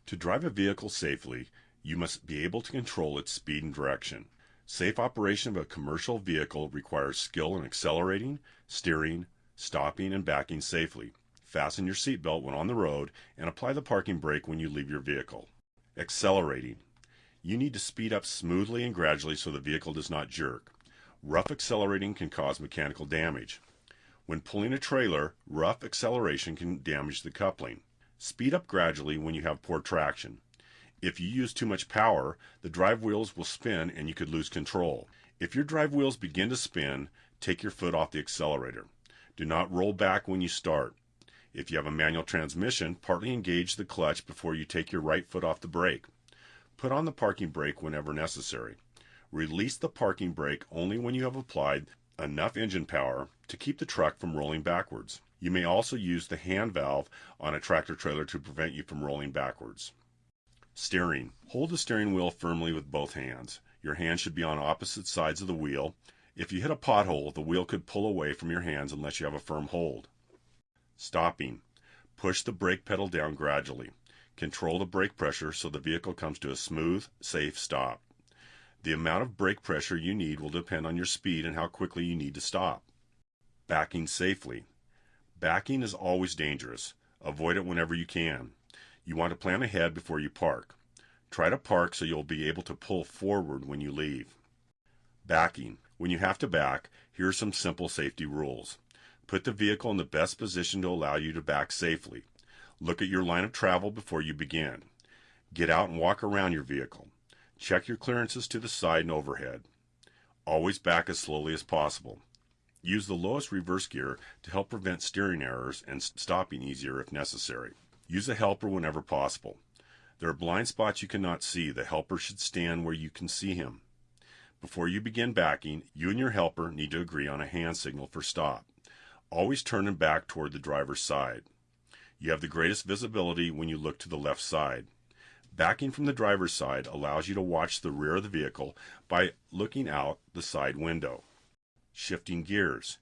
To drive a vehicle safely, you must be able to control its speed and direction. Safe operation of a commercial vehicle requires skill in accelerating, steering, stopping, and backing safely. Fasten your seatbelt when on the road and apply the parking brake when you leave your vehicle. Accelerating. You need to speed up smoothly and gradually so the vehicle does not jerk. Rough accelerating can cause mechanical damage. When pulling a trailer, rough acceleration can damage the coupling. Speed up gradually when you have poor traction. If you use too much power, the drive wheels will spin and you could lose control. If your drive wheels begin to spin, take your foot off the accelerator. Do not roll back when you start. If you have a manual transmission, partly engage the clutch before you take your right foot off the brake. Put on the parking brake whenever necessary. Release the parking brake only when you have applied enough engine power to keep the truck from rolling backwards. You may also use the hand valve on a tractor trailer to prevent you from rolling backwards. Steering. Hold the steering wheel firmly with both hands. Your hands should be on opposite sides of the wheel. If you hit a pothole, the wheel could pull away from your hands unless you have a firm hold. Stopping. Push the brake pedal down gradually. Control the brake pressure so the vehicle comes to a smooth, safe stop. The amount of brake pressure you need will depend on your speed and how quickly you need to stop. Backing safely. Backing is always dangerous. Avoid it whenever you can. You want to plan ahead before you park. Try to park so you'll be able to pull forward when you leave. Backing. When you have to back, here are some simple safety rules. Put the vehicle in the best position to allow you to back safely. Look at your line of travel before you begin. Get out and walk around your vehicle. Check your clearances to the side and overhead. Always back as slowly as possible. Use the lowest reverse gear to help prevent steering errors and stopping easier if necessary. Use a helper whenever possible. There are blind spots you cannot see. The helper should stand where you can see him. Before you begin backing, you and your helper need to agree on a hand signal for stop. Always turn and back toward the driver's side. You have the greatest visibility when you look to the left side. Backing from the driver's side allows you to watch the rear of the vehicle by looking out the side window. Shifting gears.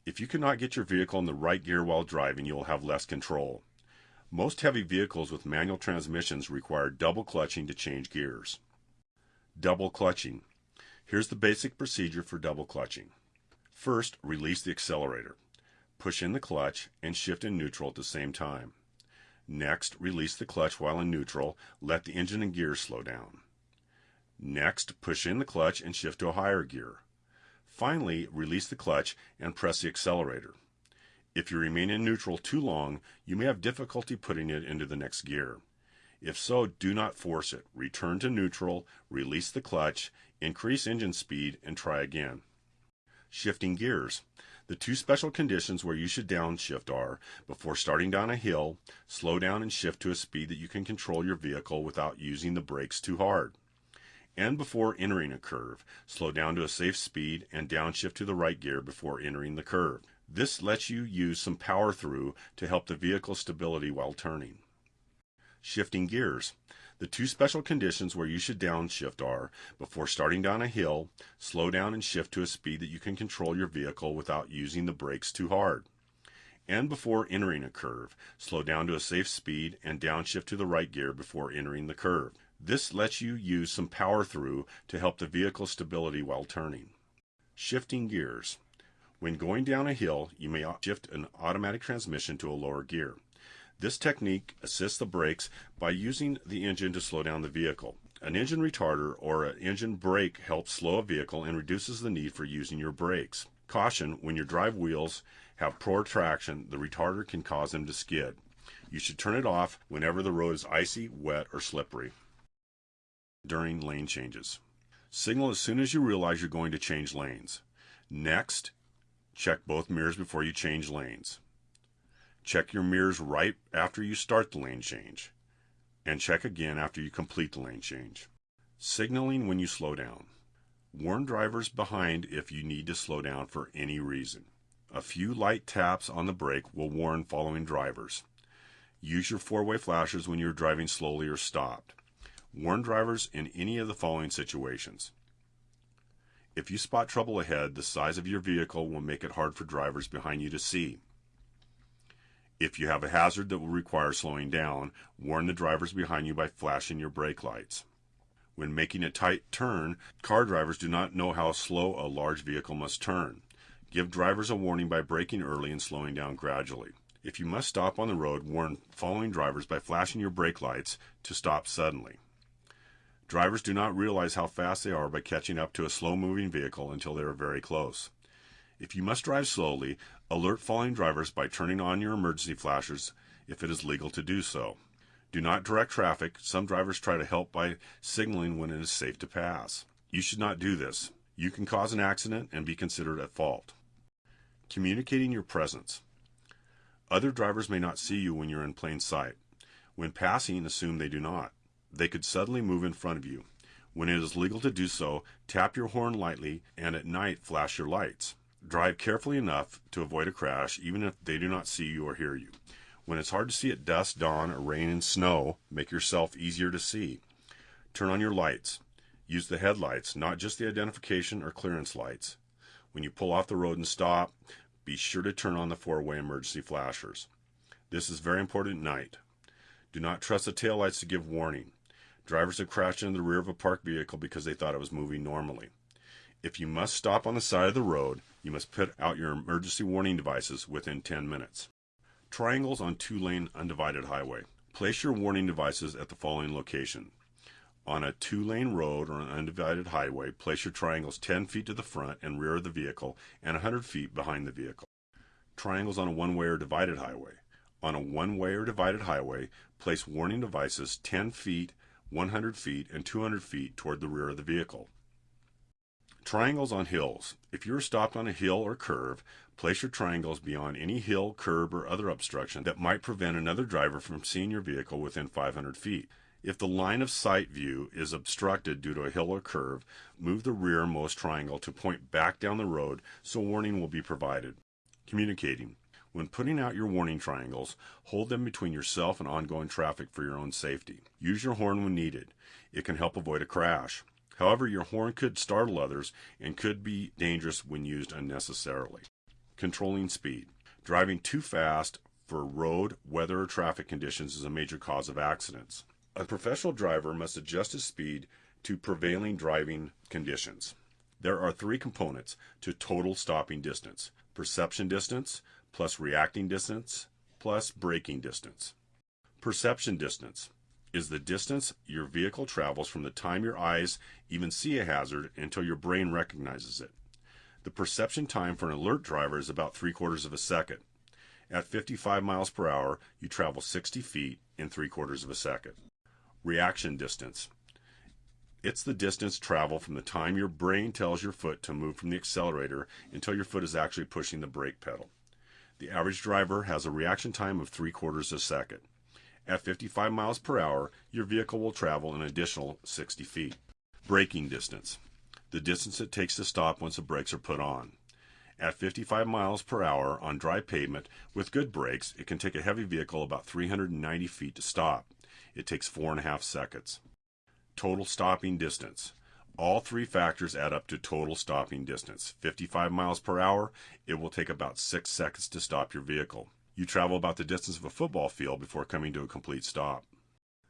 If you cannot get your vehicle in the right gear while driving, you will have less control. Most heavy vehicles with manual transmissions require double clutching to change gears. Double clutching. Here's the basic procedure for double clutching. First, release the accelerator. Push in the clutch and shift in neutral at the same time. Next, release the clutch while in neutral. Let the engine and gears slow down. Next, push in the clutch and shift to a higher gear. Finally, release the clutch and press the accelerator. If you remain in neutral too long, you may have difficulty putting it into the next gear. If so, do not force it. Return to neutral, release the clutch, increase engine speed, and try again. Shifting gears. The two special conditions where you should downshift are: before starting down a hill, slow down and shift to a speed that you can control your vehicle without using the brakes too hard. And before entering a curve, slow down to a safe speed and downshift to the right gear before entering the curve. This lets you use some power through to help the vehicle's stability while turning. Shifting gears. The two special conditions where you should downshift are: before starting down a hill, slow down and shift to a speed that you can control your vehicle without using the brakes too hard. And before entering a curve, slow down to a safe speed and downshift to the right gear before entering the curve. This lets you use some power through to help the vehicle's stability while turning. Shifting gears. When going down a hill, you may shift an automatic transmission to a lower gear. This technique assists the brakes by using the engine to slow down the vehicle. An engine retarder or an engine brake helps slow a vehicle and reduces the need for using your brakes. Caution: when your drive wheels have poor traction, the retarder can cause them to skid. You should turn it off whenever the road is icy, wet, or slippery. During lane changes. Signal as soon as you realize you're going to change lanes. Next, check both mirrors before you change lanes. Check your mirrors right after you start the lane change, and check again after you complete the lane change. Signaling when you slow down. Warn drivers behind if you need to slow down for any reason. A few light taps on the brake will warn following drivers. Use your four-way flashers when you're driving slowly or stopped. Warn drivers in any of the following situations. If you spot trouble ahead, the size of your vehicle will make it hard for drivers behind you to see. If you have a hazard that will require slowing down, warn the drivers behind you by flashing your brake lights. When making a tight turn, car drivers do not know how slow a large vehicle must turn. Give drivers a warning by braking early and slowing down gradually. If you must stop on the road, warn following drivers by flashing your brake lights to stop suddenly. Drivers do not realize how fast they are by catching up to a slow-moving vehicle until they are very close. If you must drive slowly, alert following drivers by turning on your emergency flashers if it is legal to do so. Do not direct traffic. Some drivers try to help by signaling when it is safe to pass. You should not do this. You can cause an accident and be considered at fault. Communicating your presence. Other drivers may not see you when you're in plain sight. When passing, assume they do not. They could suddenly move in front of you. When it is legal to do so, tap your horn lightly and at night flash your lights. Drive carefully enough to avoid a crash even if they do not see you or hear you. When it's hard to see at dusk, dawn, or rain and snow, make yourself easier to see. Turn on your lights. Use the headlights, not just the identification or clearance lights. When you pull off the road and stop, be sure to turn on the four-way emergency flashers. This is very important at night. Do not trust the taillights to give warning. Drivers have crashed into the rear of a parked vehicle because they thought it was moving normally. If you must stop on the side of the road, you must put out your emergency warning devices within 10 minutes. Triangles on two-lane undivided highway. Place your warning devices at the following location. On a two-lane road or an undivided highway, place your triangles 10 feet to the front and rear of the vehicle and 100 feet behind the vehicle. Triangles on a one-way or divided highway. On a one-way or divided highway, place warning devices 10 feet, 100 feet, and 200 feet toward the rear of the vehicle. Triangles on hills. If you are stopped on a hill or curve, place your triangles beyond any hill, curb, or other obstruction that might prevent another driver from seeing your vehicle within 500 feet. If the line of sight view is obstructed due to a hill or curve, move the rearmost triangle to point back down the road so warning will be provided. Communicating. When putting out your warning triangles, hold them between yourself and ongoing traffic for your own safety. Use your horn when needed. It can help avoid a crash. However, your horn could startle others and could be dangerous when used unnecessarily. Controlling speed. Driving too fast for road, weather, or traffic conditions is a major cause of accidents. A professional driver must adjust his speed to prevailing driving conditions. There are three components to total stopping distance: perception distance, plus reacting distance, plus braking distance. Perception distance is the distance your vehicle travels from the time your eyes even see a hazard until your brain recognizes it. The perception time for an alert driver is about 3/4 of a second. At 55 miles per hour, you travel 60 feet in 3/4 of a second. Reaction distance. It's the distance traveled from the time your brain tells your foot to move from the accelerator until your foot is actually pushing the brake pedal. The average driver has a reaction time of 3/4 of a second. At 55 miles per hour, your vehicle will travel an additional 60 feet. Braking distance. The distance it takes to stop once the brakes are put on. At 55 miles per hour on dry pavement with good brakes, it can take a heavy vehicle about 390 feet to stop. It takes 4.5 seconds. Total stopping distance. All three factors add up to total stopping distance. 55 miles per hour, it will take about 6 seconds to stop your vehicle. You travel about the distance of a football field before coming to a complete stop.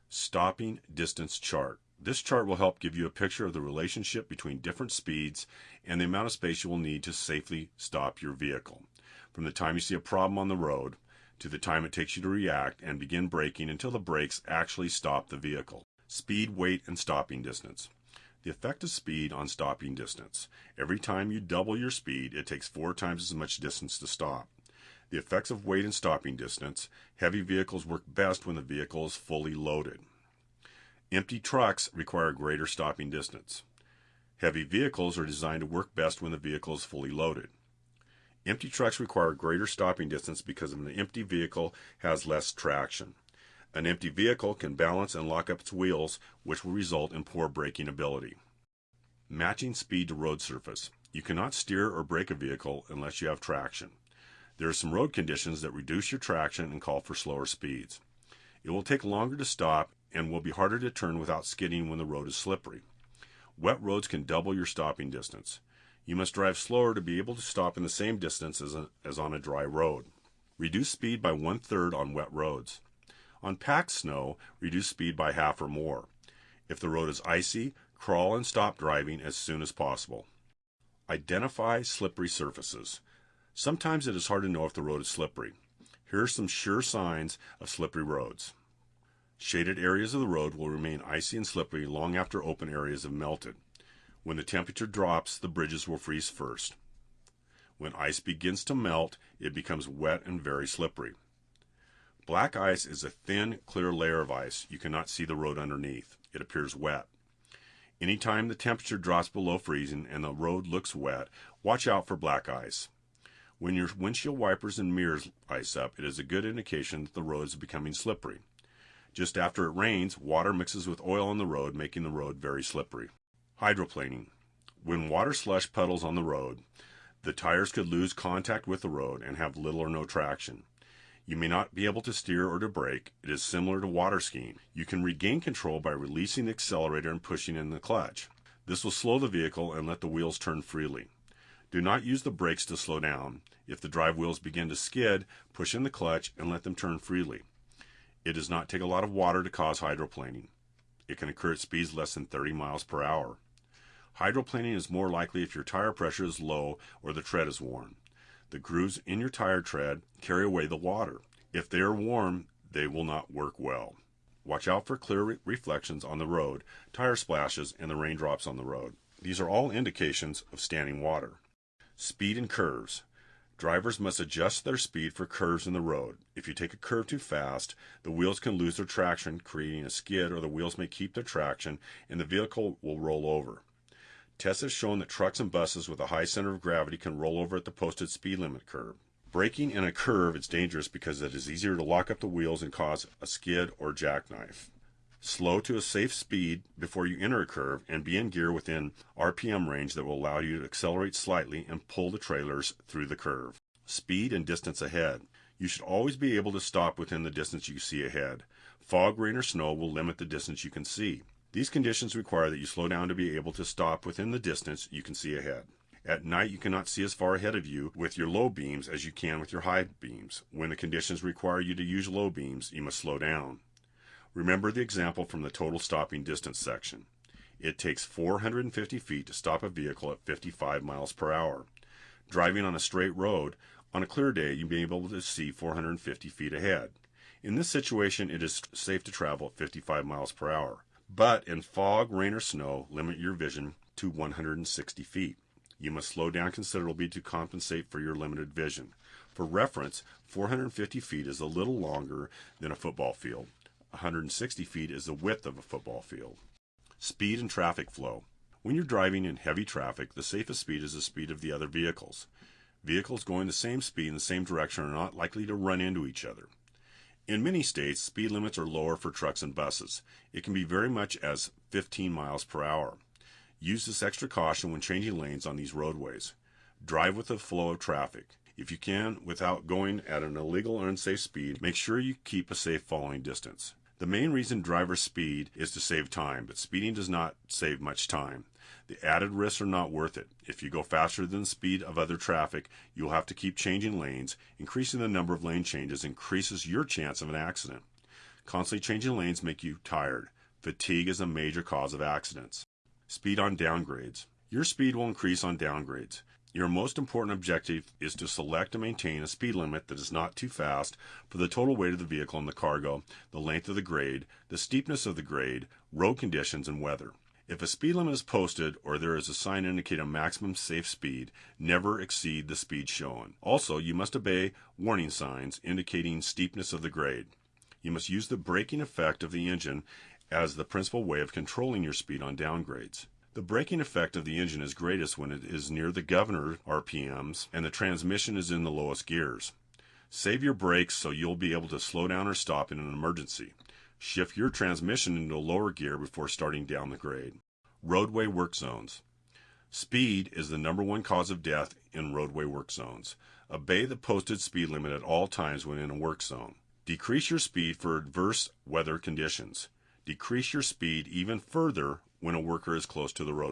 Stopping distance chart. This chart will help give you a picture of the relationship between different speeds and the amount of space you will need to safely stop your vehicle. From the time you see a problem on the road to the time it takes you to react and begin braking until the brakes actually stop the vehicle. Speed, weight, and stopping distance. The effect of speed on stopping distance. Every time you double your speed, it takes 4 times as much distance to stop. The effects of weight and stopping distance. Heavy vehicles work best when the vehicle is fully loaded. Empty trucks require greater stopping distance. Heavy vehicles are designed to work best when the vehicle is fully loaded. Empty trucks require greater stopping distance because an empty vehicle has less traction. An empty vehicle can balance and lock up its wheels, which will result in poor braking ability. Matching speed to road surface. You cannot steer or brake a vehicle unless you have traction. There are some road conditions that reduce your traction and call for slower speeds. It will take longer to stop and will be harder to turn without skidding when the road is slippery. Wet roads can double your stopping distance. You must drive slower to be able to stop in the same distance as on a dry road. Reduce speed by 1/3 on wet roads. On packed snow, reduce speed by half or more. If the road is icy, crawl and stop driving as soon as possible. Identify slippery surfaces. Sometimes it is hard to know if the road is slippery. Here are some sure signs of slippery roads. Shaded areas of the road will remain icy and slippery long after open areas have melted. When the temperature drops, the bridges will freeze first. When ice begins to melt, it becomes wet and very slippery. Black ice is a thin, clear layer of ice. You cannot see the road underneath. It appears wet. Anytime the temperature drops below freezing and the road looks wet, watch out for black ice. When your windshield wipers and mirrors ice up, it is a good indication that the road is becoming slippery. Just after it rains, water mixes with oil on the road, making the road very slippery. Hydroplaning. When water slush puddles on the road, the tires could lose contact with the road and have little or no traction. You may not be able to steer or to brake. It is similar to water skiing. You can regain control by releasing the accelerator and pushing in the clutch. This will slow the vehicle and let the wheels turn freely. Do not use the brakes to slow down. If the drive wheels begin to skid, push in the clutch and let them turn freely. It does not take a lot of water to cause hydroplaning. It can occur at speeds less than 30 miles per hour. Hydroplaning is more likely if your tire pressure is low or the tread is worn. The grooves in your tire tread carry away the water. If they are warm, they will not work well. Watch out for clear reflections on the road, tire splashes, and the raindrops on the road. These are all indications of standing water. Speed and curves. Drivers must adjust their speed for curves in the road. If you take a curve too fast, the wheels can lose their traction, creating a skid, or the wheels may keep their traction and the vehicle will roll over. Tests have shown that trucks and buses with a high center of gravity can roll over at the posted speed limit curve. Braking in a curve is dangerous because it is easier to lock up the wheels and cause a skid or jackknife. Slow to a safe speed before you enter a curve and be in gear within RPM range that will allow you to accelerate slightly and pull the trailers through the curve. Speed and distance ahead. You should always be able to stop within the distance you see ahead. Fog, rain, or snow will limit the distance you can see. These conditions require that you slow down to be able to stop within the distance you can see ahead. At night, you cannot see as far ahead of you with your low beams as you can with your high beams. When the conditions require you to use low beams, you must slow down. Remember the example from the total stopping distance section. It takes 450 feet to stop a vehicle at 55 miles per hour. Driving on a straight road, on a clear day, you'll be able to see 450 feet ahead. In this situation, it is safe to travel at 55 miles per hour. But in fog, rain, or snow, limit your vision to 160 feet. You must slow down considerably to compensate for your limited vision. For reference, 450 feet is a little longer than a football field. 160 feet is the width of a football field. Speed and traffic flow. When you're driving in heavy traffic, the safest speed is the speed of the other vehicles. Vehicles going the same speed in the same direction are not likely to run into each other. In many states, speed limits are lower for trucks and buses. It can be very much as 15 miles per hour. Use this extra caution when changing lanes on these roadways. Drive with the flow of traffic. If you can, without going at an illegal or unsafe speed, make sure you keep a safe following distance. The main reason drivers speed is to save time, but speeding does not save much time. The added risks are not worth it. If you go faster than the speed of other traffic, you will have to keep changing lanes. Increasing the number of lane changes increases your chance of an accident. Constantly changing lanes make you tired. Fatigue is a major cause of accidents. Speed on downgrades. Your speed will increase on downgrades. Your most important objective is to select and maintain a speed limit that is not too fast for the total weight of the vehicle and the cargo, the length of the grade, the steepness of the grade, road conditions, and weather. If a speed limit is posted or there is a sign indicating a maximum safe speed, never exceed the speed shown. Also, you must obey warning signs indicating steepness of the grade. You must use the braking effect of the engine as the principal way of controlling your speed on downgrades. The braking effect of the engine is greatest when it is near the governor RPMs and the transmission is in the lowest gears. Save your brakes so you'll be able to slow down or stop in an emergency. Shift your transmission into a lower gear before starting down the grade. Roadway work zones. Speed is the #1 cause of death in roadway work zones. Obey the posted speed limit at all times when in a work zone. Decrease your speed for adverse weather conditions. Decrease your speed even further when a worker is close to the road.